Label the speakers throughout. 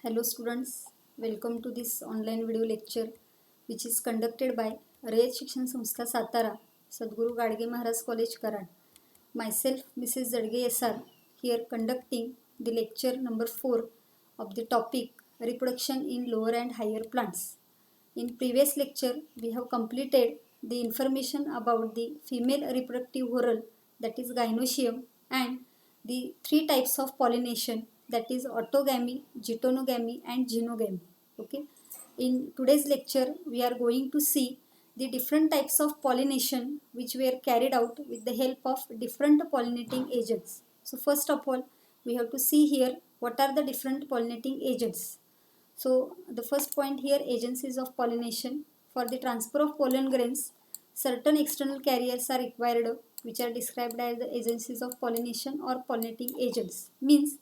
Speaker 1: Hello students, welcome to this online video lecture which is conducted by Rayat Shikshan Samstha Satara, Sadguru Gadge Maharaj College Karad. Myself Mrs. Zadge SR here conducting the lecture number 4 of the topic reproduction in lower and higher plants. In previous lecture we have completed the information about the female reproductive whorl, that is gynoecium, and the three types of pollination, that is autogamy, geitonogamy and genogamy. Okay. In today's lecture we are going to see the different types of pollination which were carried out with the help of different pollinating agents. So first of all we have to see here what are the different pollinating agents. So the first point here, agencies of pollination. For the transfer of pollen grains, certain external carriers are required which are described as the agencies of pollination or pollinating agents. Means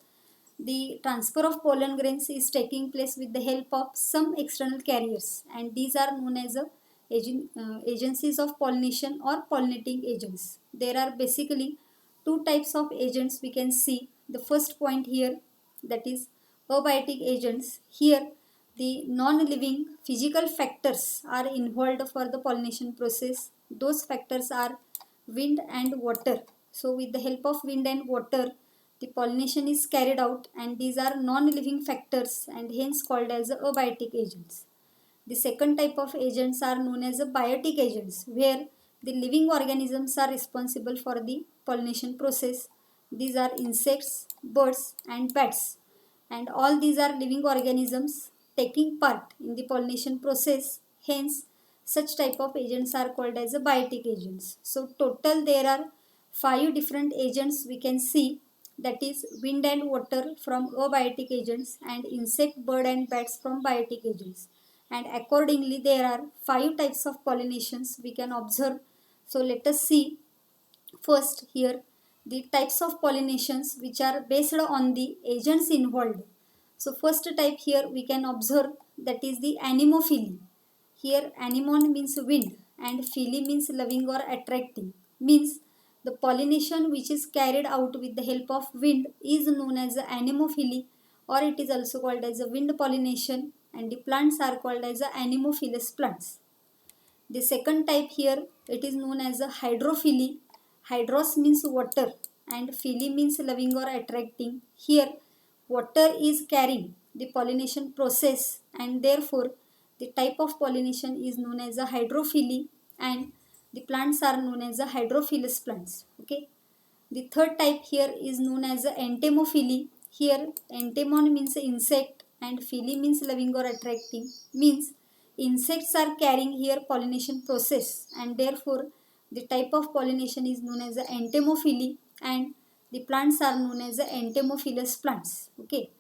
Speaker 1: the transfer of pollen grains is taking place with the help of some external carriers, and these are known as agencies of pollination or pollinating agents. There are basically two types of agents we can see. The first point here, that is abiotic agents. Here the non-living physical factors are involved for the pollination process. Those factors are wind and water. So with the help of wind and water the pollination is carried out, and these are non-living factors and hence called as abiotic agents. The second type of agents are known as biotic agents, where the living organisms are responsible for the pollination process. These are insects, birds and bats, and all these are living organisms taking part in the pollination process. Hence such type of agents are called as biotic agents. So total there are 5 different agents we can see, that is wind and water from abiotic agents and insect, bird and bats from biotic agents, and accordingly there are 5 types of pollinations we can observe. So let us see first here the types of pollinations which are based on the agents involved. So first type here we can observe, that is the anemophily. Here anemon means wind and phily means loving or attracting. Means the pollination which is carried out with the help of wind is known as anemophily, or it is also called as a wind pollination, and the plants are called as anemophilous plants. The second type here, it is known as a hydrophily. Hydros means water and phily means loving or attracting. Here water is carrying the pollination process, and therefore the type of pollination is known as a hydrophily, and the plants are known as a hydrophilous plants. Okay. The third type here is known as a entomophily. Here entomon means insect and phily means loving or attracting. Means insects are carrying here pollination process, and therefore the type of pollination is known as a entomophily, and the plants are known as a entomophilous plants. Okay.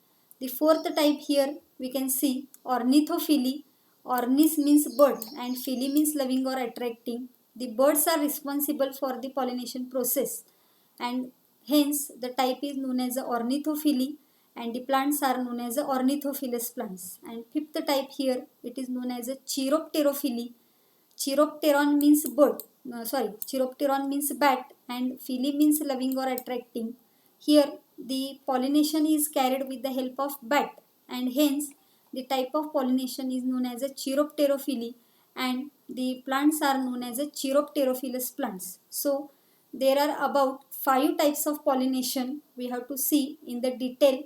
Speaker 1: The fourth type here we can see ornithophily. Ornis means bird and phily means loving or attracting. The birds are responsible for the pollination process, and hence the type is known as ornithophily, and the plants are known as ornithophilous plants. And fifth type here, it is known as a chiropterophily. Chiropteron means bird, chiropteron means bat, and phily means loving or attracting. Here the pollination is carried with the help of bat, and hence the type of pollination is known as a chiropterophily, and the plants are known as a chiropterophilous plants. So there are about 5 types of pollination we have to see in the detail.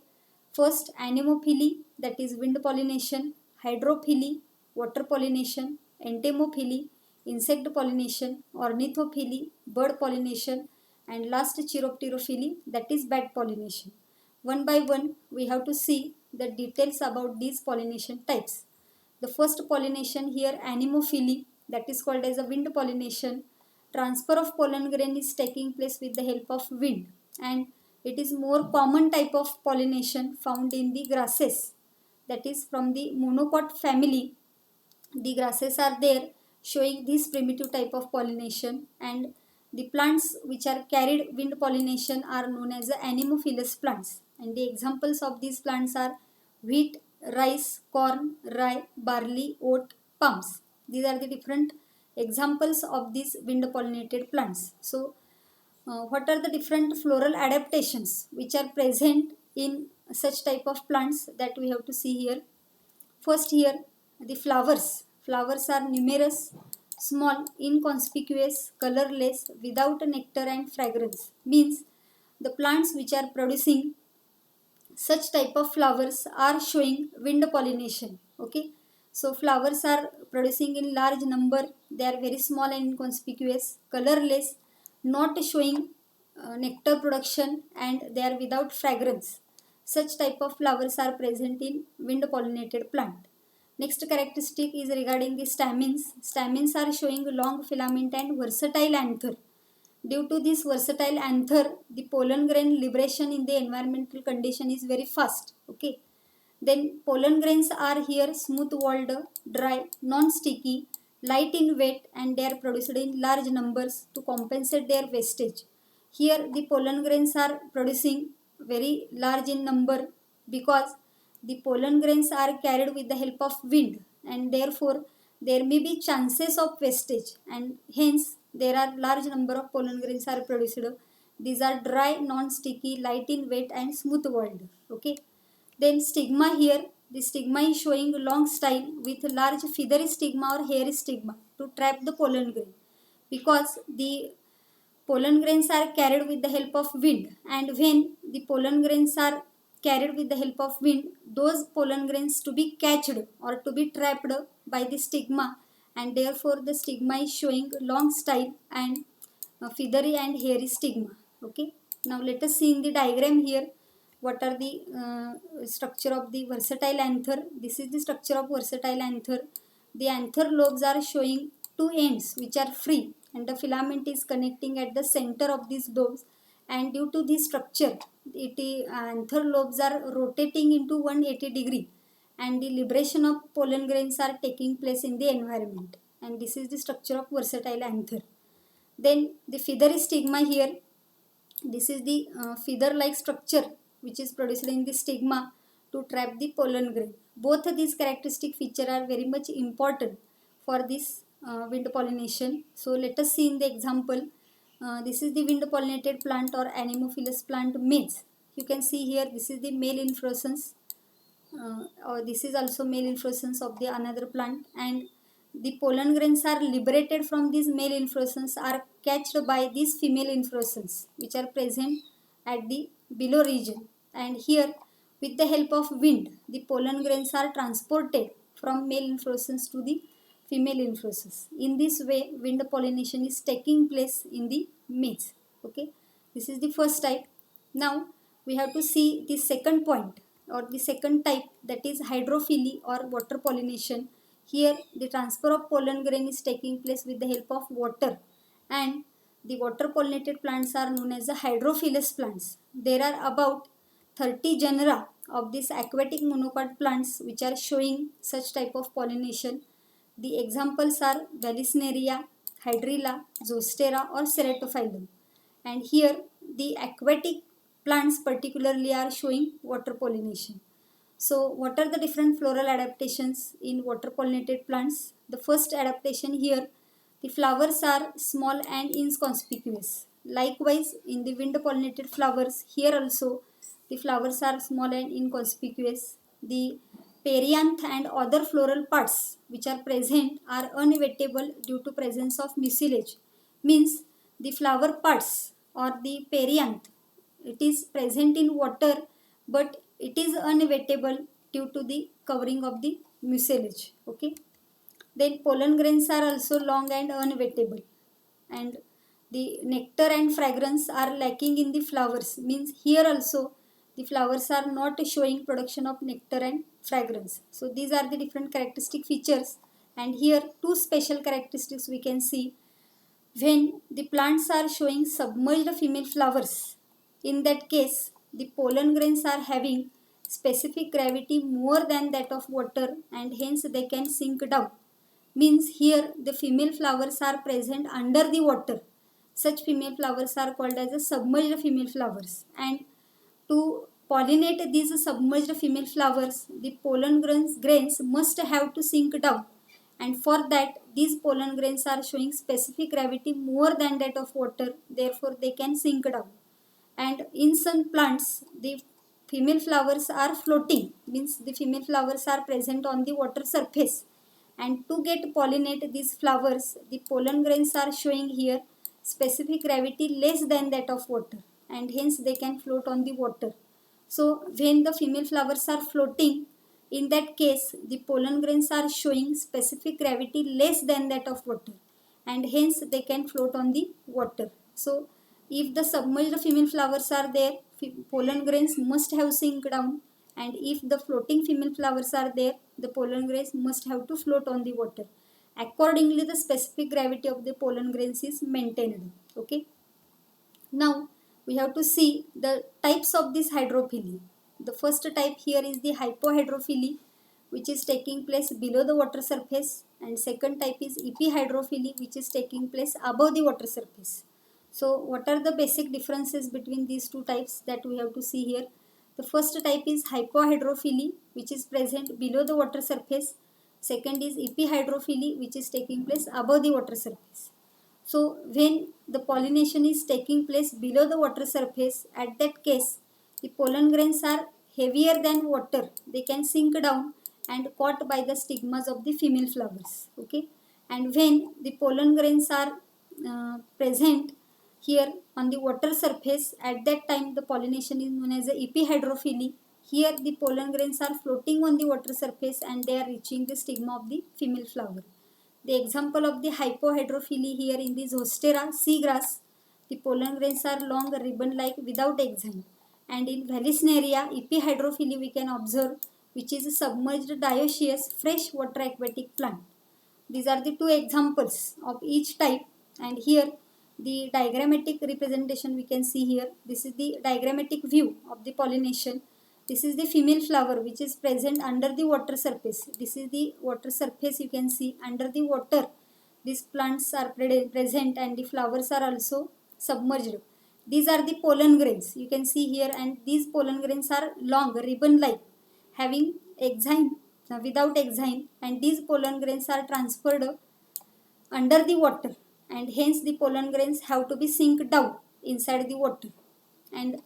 Speaker 1: First, anemophily, that is wind pollination; hydrophily, water pollination; entomophily, insect pollination; ornithophily, bird pollination; and last chiropterophily, that is bat pollination. One by one we have to see the details about these pollination types. The first pollination here, anemophily, that is called as a wind pollination. Transfer of pollen grain is taking place with the help of wind, and it is more common type of pollination found in the grasses, that is from the monocot family. The grasses are there showing this primitive type of pollination, and the plants which are carried wind pollination are known as anemophilous plants, and the examples of these plants are wheat, rice, corn, rye, barley, oat, palms. These are the different examples of these wind pollinated plants. So what are the different floral adaptations which are present in such type of plants that we have to see here. First here, the flowers. Flowers are numerous, small, inconspicuous, colorless, without nectar and fragrance. Means the plants which are producing such type of flowers are showing wind pollination. Okay, so flowers are producing in large number. They are very small and inconspicuous, colorless, not showing nectar production, and they are without fragrance. Such type of flowers are present in wind pollinated plant. Next characteristic is regarding the stamens. Stamens are showing long filament and versatile anther. Due to this versatile anther, the pollen grain liberation in the environmental condition is very fast. Okay. Then pollen grains are here smooth walled, dry, non-sticky, light in weight, and they are produced in large numbers to compensate their wastage. Here the pollen grains are producing very large in number because the pollen grains are carried with the help of wind, and therefore there may be chances of wastage, and hence there are large number of pollen grains are produced. These are dry, non-sticky, light in weight, and smooth walled. Okay. Then stigma here, the stigma is showing long style with large feathery stigma or hairy stigma to trap the pollen grain, because the pollen grains are carried with the help of wind, and when the pollen grains are carried with the help of wind, those pollen grains to be catched or to be trapped by the stigma, and therefore the stigma is showing long style and feathery and hairy stigma. Okay, now let us see in the diagram here what are the structure of the versatile anther. This is the structure of versatile anther. The anther lobes are showing two ends which are free, and the filament is connecting at the center of these lobes, and due to this structure anther lobes are rotating into 180 degree, and the liberation of pollen grains are taking place in the environment, and this is the structure of versatile anther. Then the feathery stigma here, this is the feather like structure which is produced in the stigma to trap the pollen grain. Both of these characteristic feature are very much important for this wind pollination. So let us see in the example. This is the wind pollinated plant or anemophilous plant maize. You can see here this is the male inflorescence, or this is also male inflorescence of the another plant, and the pollen grains are liberated from these male inflorescence are catched by these female inflorescence which are present at the below region, and here with the help of wind the pollen grains are transported from male inflorescence to the female inflorescence. In this way wind pollination is taking place in the maize. Okay, this is the first type. Now we have to see the second point or the second type, that is hydrophily or water pollination. Here the transfer of pollen grain is taking place with the help of water, and the water pollinated plants are known as the hydrophilous plants. There are about 30 genera of these aquatic monocot plants which are showing such type of pollination. The examples are Vallisneria, Hydrilla, Zostera or Ceratophyllum. And here the aquatic plants particularly are showing water pollination. So what are the different floral adaptations in water pollinated plants? The first adaptation here, the flowers are small and inconspicuous. Likewise in the wind pollinated flowers, here also the flowers are small and inconspicuous. The perianth and other floral parts which are present are unwettable due to presence of mucilage. Means the flower parts or the perianth, it is present in water but it is unwettable due to the covering of the mucilage. Okay. Then pollen grains are also long and unwettable, and the nectar and fragrance are lacking in the flowers. Means here also the flowers are not showing production of nectar and fragrance. So these are the different characteristic features, and here two special characteristics we can see. When the plants are showing submerged female flowers, in that case the pollen grains are having specific gravity more than that of water, and hence they can sink down. Means here the female flowers are present under the water. Such female flowers are called as a submerged female flowers, and to pollinate these submerged female flowers the pollen grains must have to sink down, and for that these pollen grains are showing specific gravity more than that of water, therefore they can sink down. And in some plants the female flowers are floating, means the female flowers are present on the water surface, and to get pollinate these flowers, the pollen grains are showing here specific gravity less than that of water, and hence they can float on the water. So when the female flowers are floating, in that case the pollen grains are showing specific gravity less than that of water, and hence they can float on the water. So if the submerged female flowers are there, pollen grains must have sink down, and if the floating female flowers are there, the pollen grains must have to float on the water. Accordingly, the specific gravity of the pollen grains is maintained. Okay. Now we have to see the types of this hydrophily. The first type here is the hypohydrophily, which is taking place below the water surface, and second type is epihydrophily, which is taking place above the water surface. So what are the basic differences between these two types that we have to see here? The first type is hypohydrophily, which is present below the water surface. Second is epihydrophily, which is taking place above the water surface. So when the pollination is taking place below the water surface, at that case the pollen grains are heavier than water. They can sink down and caught by the stigmas of the female flowers. Okay, and when the pollen grains are present here on the water surface, at that time the pollination is known as a epihydrophily. Here the pollen grains are floating on the water surface and they are reaching the stigma of the female flower. The example of the hypohydrophily here in the Zostera seagrass, the pollen grains are long ribbon-like without exine. And in Vallisneria epihydrophily we can observe, which is a submerged dioecious freshwater aquatic plant. These are the two examples of each type, and here the diagrammatic representation we can see here. This is the diagrammatic view of the pollination. This is the female flower which is present under the water surface. This is the water surface, you can see under the water. These plants are present and the flowers are also submerged. These are the pollen grains you can see here, and these pollen grains are long ribbon-like having exine without exine, and these pollen grains are transferred under the water, and hence the pollen grains have to be sink down inside the water. And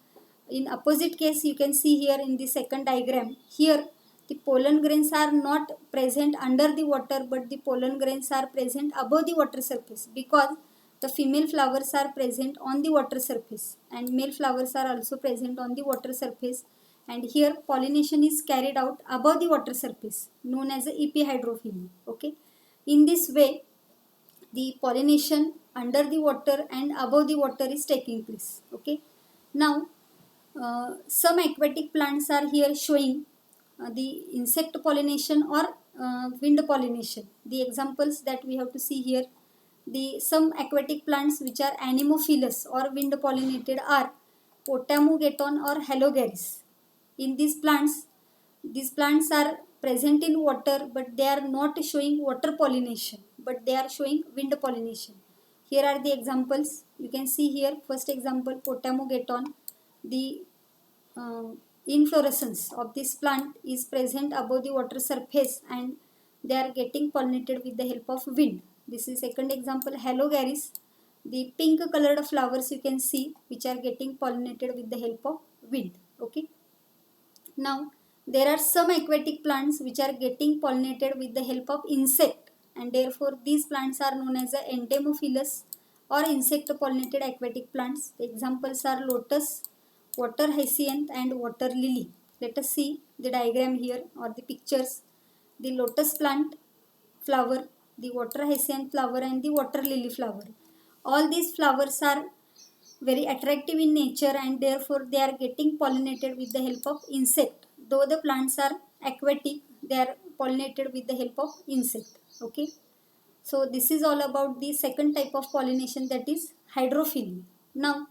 Speaker 1: in opposite case you can see here in the second diagram, here the pollen grains are not present under the water, but the pollen grains are present above the water surface, because the female flowers are present on the water surface and male flowers are also present on the water surface, and here pollination is carried out above the water surface, known as a epihydrophily. Okay, in this way the pollination under the water and above the water is taking place. Okay, now some aquatic plants are here showing the insect pollination or wind pollination. The examples that we have to see here, the some aquatic plants which are anemophilous or wind pollinated are Potamogeton or Halogaris. In these plants are present in water, but they are not showing water pollination, but they are showing wind pollination. Here are the examples. You can see here, first example, Potamogeton. The inflorescence of this plant is present above the water surface and they are getting pollinated with the help of wind. This is second example, Halogaris. The pink colored flowers you can see which are getting pollinated with the help of wind. Okay. Now there are some aquatic plants which are getting pollinated with the help of insect, and therefore these plants are known as the entomophilous or insect pollinated aquatic plants. The examples are lotus, water hyacinth and water lily. Let us see the diagram here or the pictures. The lotus plant flower, the water hyacinth flower and the water lily flower. All these flowers are very attractive in nature and therefore they are getting pollinated with the help of insect. Though the plants are aquatic, they are pollinated with the help of insect. Okay. So this is all about the second type of pollination, that is hydrophily. Now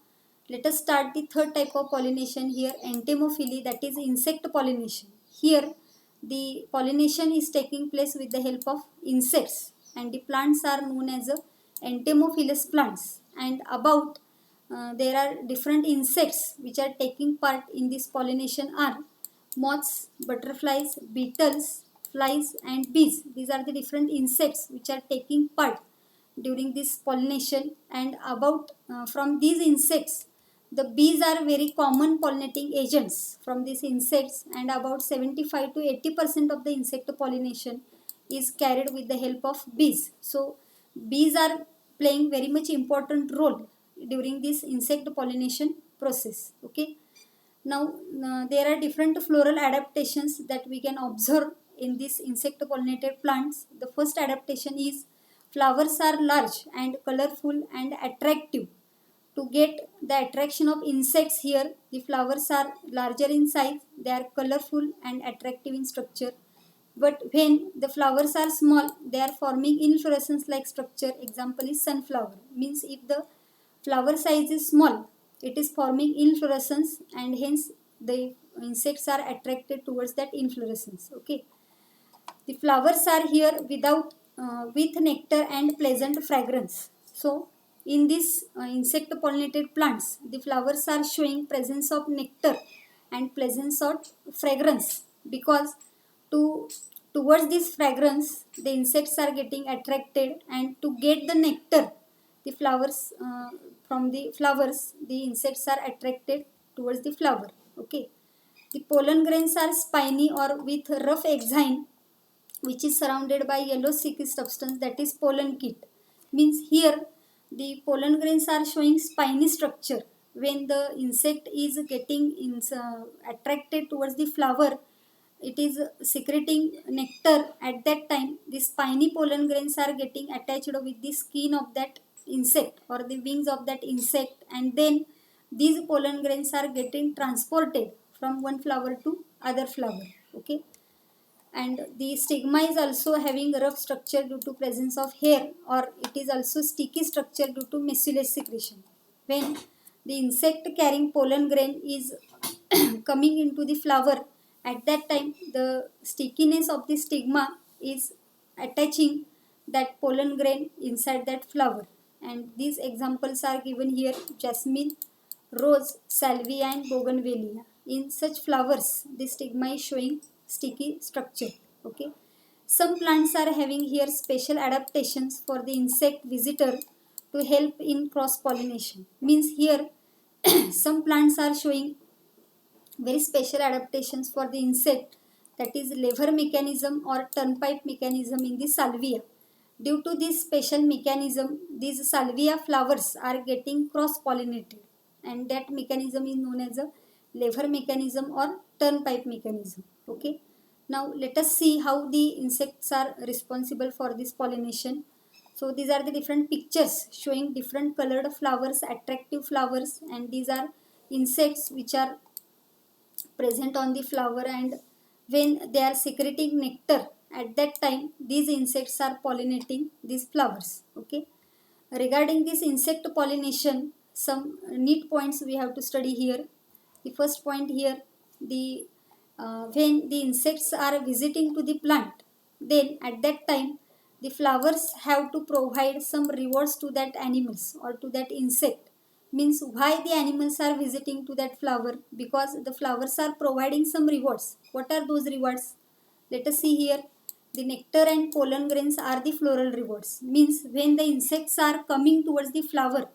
Speaker 1: let us start the third type of pollination here, entomophily, that is insect pollination. Here the pollination is taking place with the help of insects and the plants are known as entomophilous plants, and about there are different insects which are taking part in this pollination are moths, butterflies, beetles, flies and bees. These are the different insects which are taking part during this pollination, and about from these insects The bees are very common pollinating agents from these insects, and about 75 to 80% of the insect pollination is carried with the help of bees. So bees are playing very much important role during this insect pollination process. Okay, now there are different floral adaptations that we can observe in this insect pollinated plants. The first adaptation is flowers are large and colorful and attractive. To get the attraction of insects here, the flowers are larger in size, they are colorful and attractive in structure. But when the flowers are small, they are forming inflorescence like structure. Example is sunflower. Means if the flower size is small, it is forming inflorescence, and hence the insects are attracted towards that inflorescence. Okay. The flowers are here with nectar and pleasant fragrance. So in this insect pollinated plants, the flowers are showing presence of nectar and presence of fragrance, because to towards this fragrance the insects are getting attracted, and to get the nectar, the flowers from the flowers, the insects are attracted towards the flower. Okay, the pollen grains are spiny or with rough exine, which is surrounded by yellow sticky substance, that is pollen kit. Means here the pollen grains are showing spiny structure. When the insect is getting attracted towards the flower, it is secreting nectar. At that time the spiny pollen grains are getting attached with the skin of that insect or the wings of that insect, and then these pollen grains are getting transported from one flower to other flower. Okay, and the stigma is also having rough structure due to presence of hair, or it is also sticky structure due to mucilage secretion. When the insect carrying pollen grain is coming into the flower, at that time the stickiness of the stigma is attaching that pollen grain inside that flower, and these examples are given here: jasmine, rose, salvia and bougainvillea. In such flowers, the stigma is showing sticky structure. Okay. Some plants are having here special adaptations for the insect visitor to help in cross pollination. Means here some plants are showing very special adaptations for the insect, that is lever mechanism or turnpike mechanism in the salvia. Due to this special mechanism, these salvia flowers are getting cross pollinated, and that mechanism is known as a lever mechanism or turnpike mechanism. Okay, now let us see how the insects are responsible for this pollination. So these are the different pictures showing different colored flowers, attractive flowers, and these are insects which are present on the flower, and when they are secreting nectar, at that time these insects are pollinating these flowers. Okay, regarding this insect pollination, some neat points we have to study here. The first point here, the when the insects are visiting to the plant, then at that time the flowers have to provide some rewards to that animals or to that insect. Means why the animals are visiting to that flower? Because the flowers are providing some rewards. What are those rewards? Let us see here. The nectar and pollen grains are the floral rewards. Means when the insects are coming towards the flower,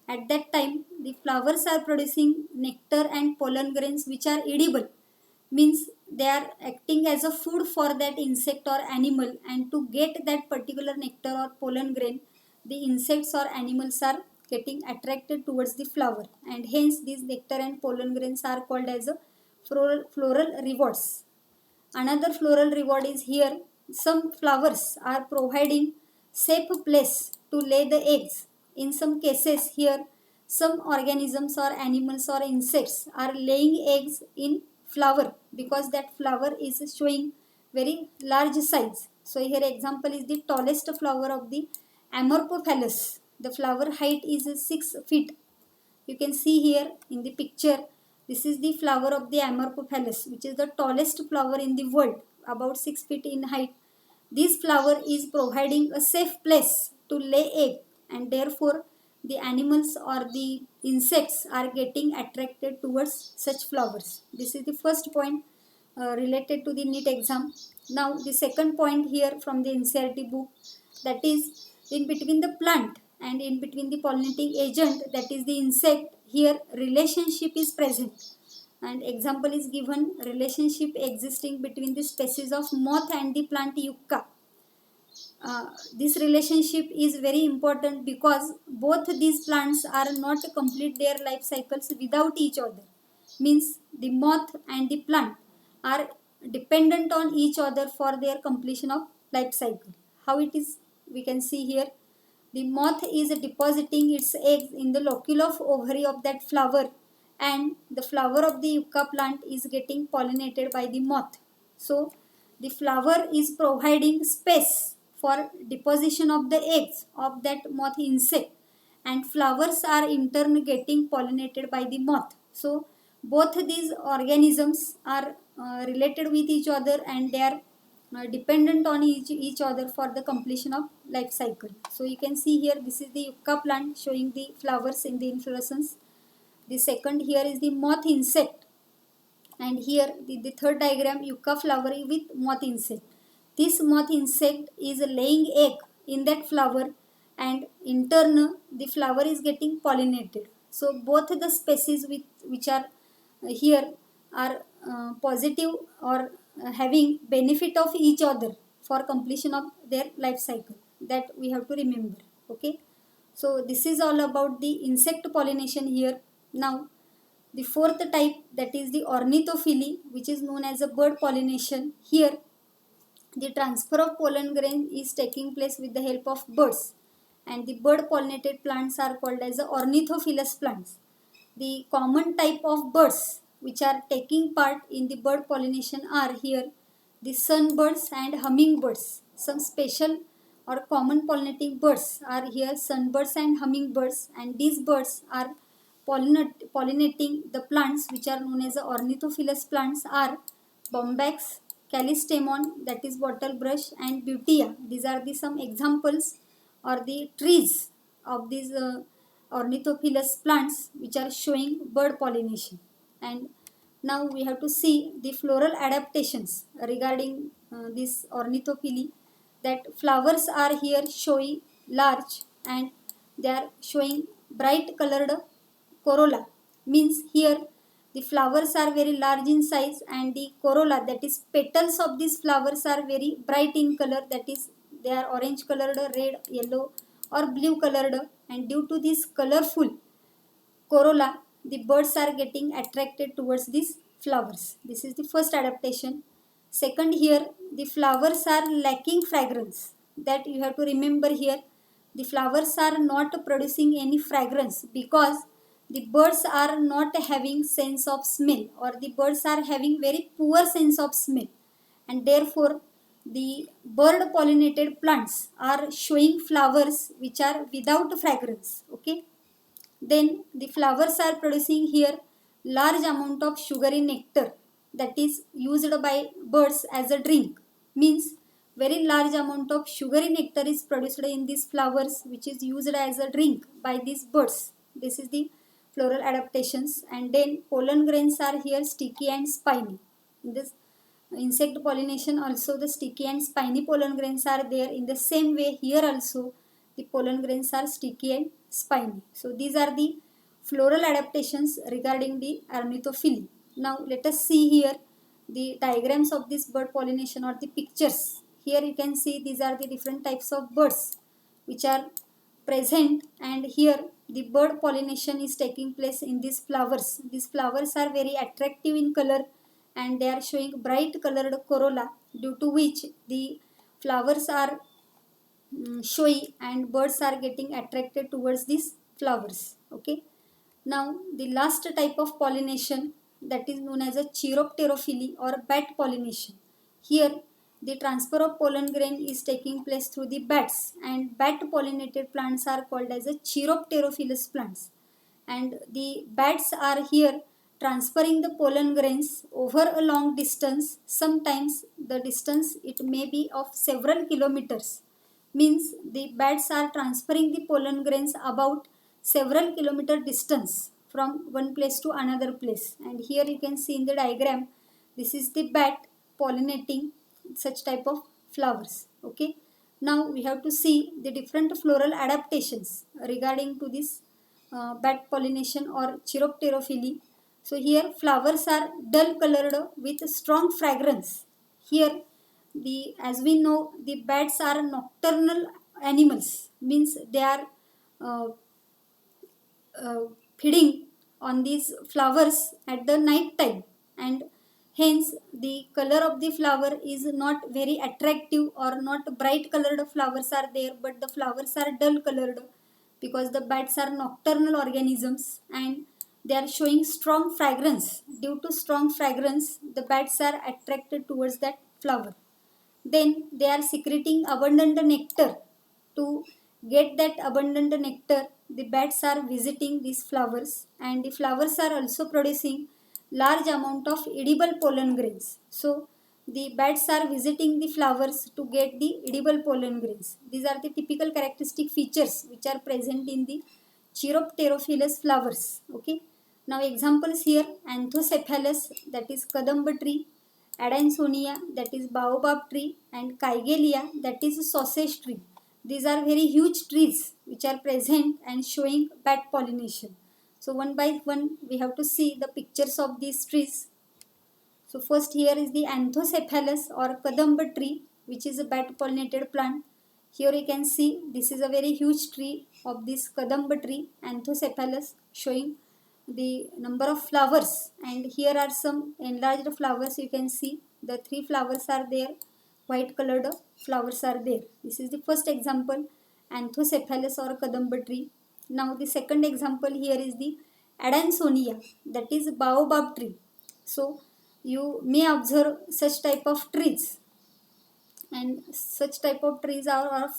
Speaker 1: at that time the flowers are producing nectar and pollen grains which are edible. Means they are acting as a food for that insect or animal, and to get that particular nectar or pollen grain, the insects or animals are getting attracted towards the flower, and hence these nectar and pollen grains are called as a floral rewards. Another floral reward is here: some flowers are providing safe place to lay the eggs. In some cases here, some organisms or animals or insects are laying eggs in flower, because that flower is showing very large size. So here example is the tallest flower of the Amorphophallus. The flower height is 6 feet. You can see here in the picture, this is the flower of the Amorphophallus, which is the tallest flower in the world, about 6 feet in height. This flower is providing a safe place to lay egg, and therefore the animals or the insects are getting attracted towards such flowers. This is the first point related to the NEET exam. Now the second point here from the NCERT book, that is in between the plant and in between the pollinating agent, that is the insect, here relationship is present, and example is given, relationship existing between the species of moth and the plant yucca. This relationship is very important because both these plants are not complete their life cycles without each other. Means the moth and the plant are dependent on each other for their completion of life cycle. How it is, we can see here. The moth is depositing its eggs in the locule of ovary of that flower, and the flower of the yucca plant is getting pollinated by the moth. So the flower is providing space for deposition of the eggs of that moth insect, and flowers are in turn getting pollinated by the moth. So both these organisms are related with each other, and they are dependent on each other for the completion of life cycle. So you can see here, this is the yucca plant showing the flowers in the inflorescence. The second here is the moth insect, and here the third diagram, yucca flower with moth insect. This moth insect is laying egg in that flower, and in turn the flower is getting pollinated. So both the species which are here are positive or having benefit of each other for completion of their life cycle, that we have to remember. Okay, so this is all about the insect pollination here. Now the fourth type, that is the ornithophyly, which is known as a bird pollination. Here the transfer of pollen grain is taking place with the help of birds, and the bird pollinated plants are called as the ornithophilous plants. The common type of birds which are taking part in the bird pollination are here the sunbirds and hummingbirds. Some special or common pollinating birds are here sunbirds and hummingbirds, and these birds are pollinating the plants which are known as the ornithophilous plants are bombax, callistemon, that is bottle brush, and butea. These are the some examples or the trees of these ornithophilous plants which are showing bird pollination. And now we have to see the floral adaptations regarding this ornithophily, that flowers are here showing large, and they are showing bright colored corolla. Means here the flowers are very large in size, and the corolla, that is petals of these flowers, are very bright in color, that is they are orange colored, red, yellow or blue colored, and due to this colorful corolla the birds are getting attracted towards these flowers. This is the first adaptation. Second, here the flowers are lacking fragrance, that you have to remember here. The flowers are not producing any fragrance because the birds are not having sense of smell, or the birds are having very poor sense of smell, and therefore the bird pollinated plants are showing flowers which are without fragrance. Okay, then the flowers are producing here large amount of sugary nectar, that is used by birds as a drink. Means very large amount of sugary nectar is produced in these flowers, which is used as a drink by these birds. This is the floral adaptations. And then pollen grains are here sticky and spiny. In this insect pollination also the sticky and spiny pollen grains are there. In the same way here also the pollen grains are sticky and spiny. So these are the floral adaptations regarding the ornithophily. Now let us see here the diagrams of this bird pollination or the pictures. Here you can see these are the different types of birds which are present, and here the bird pollination is taking place in these flowers. These flowers are very attractive in color, and they are showing bright colored corolla, due to which the flowers are showy and birds are getting attracted towards these flowers. Okay, now the last type of pollination, that is known as a chiropterophily or bat pollination. Here the transfer of pollen grain is taking place through the bats, and bat pollinated plants are called as a chiropterophilous plants, and the bats are here transferring the pollen grains over a long distance. Sometimes the distance it may be of several kilometers. Means the bats are transferring the pollen grains about several kilometer distance from one place to another place. And here you can see in the diagram, this is the bat pollinating such type of flowers. Okay, now we have to see the different floral adaptations regarding to this bat pollination or chiropterophily. So here flowers are dull colored with strong fragrance. Here, as we know, the bats are nocturnal animals, means they are uh, uh, feeding on these flowers at the night time, and hence the color of the flower is not very attractive, or not bright colored flowers are there, but the flowers are dull colored, because the bats are nocturnal organisms and they are showing strong fragrance. Due to strong fragrance, the bats are attracted towards that flower. Then they are secreting abundant nectar. To get that abundant nectar, the bats are visiting these flowers, and the flowers are also producing large amount of edible pollen grains. So the bats are visiting the flowers to get the edible pollen grains. These are the typical characteristic features which are present in the Chiropterophilous flowers. Okay, now examples here: Anthocephalus, that is kadamba tree; Adansonia, that is baobab tree; and Kygelia, that is sausage tree. These are very huge trees which are present and showing bat pollination. So one by one we have to see the pictures of these trees. So first here is the Anthocephalus or kadamba tree, which is a bat pollinated plant. Here you can see this is a very huge tree of this kadamba tree, Anthocephalus, showing the number of flowers, and here are some enlarged flowers. You can see the 3 flowers are there, white colored flowers are there. This is the first example, Anthocephalus or kadamba tree. Now the second example here is the Adansonia, that is baobab tree. So you may observe such type of trees, and such type of trees are of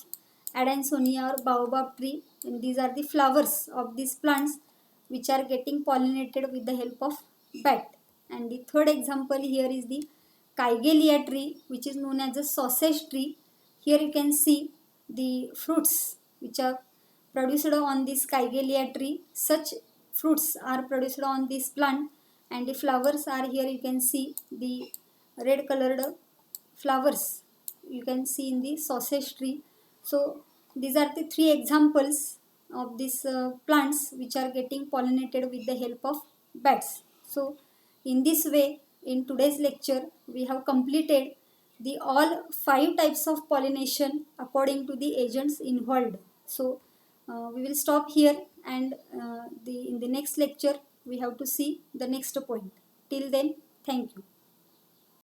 Speaker 1: Adansonia or baobab tree, and these are the flowers of these plants which are getting pollinated with the help of bat. And the third example here is the Kygelia tree, which is known as a sausage tree. Here you can see the fruits which are produced on this Kygelia tree. Such fruits are produced on this plant, and the flowers are here. You can see the red colored flowers you can see in the sausage tree. So these are the 3 examples of these plants which are getting pollinated with the help of bats. So in this way, in today's lecture we have completed the all 5 types of pollination according to the agents involved. So we will stop here, and in the next lecture we have to see the next point. Till then, thank you.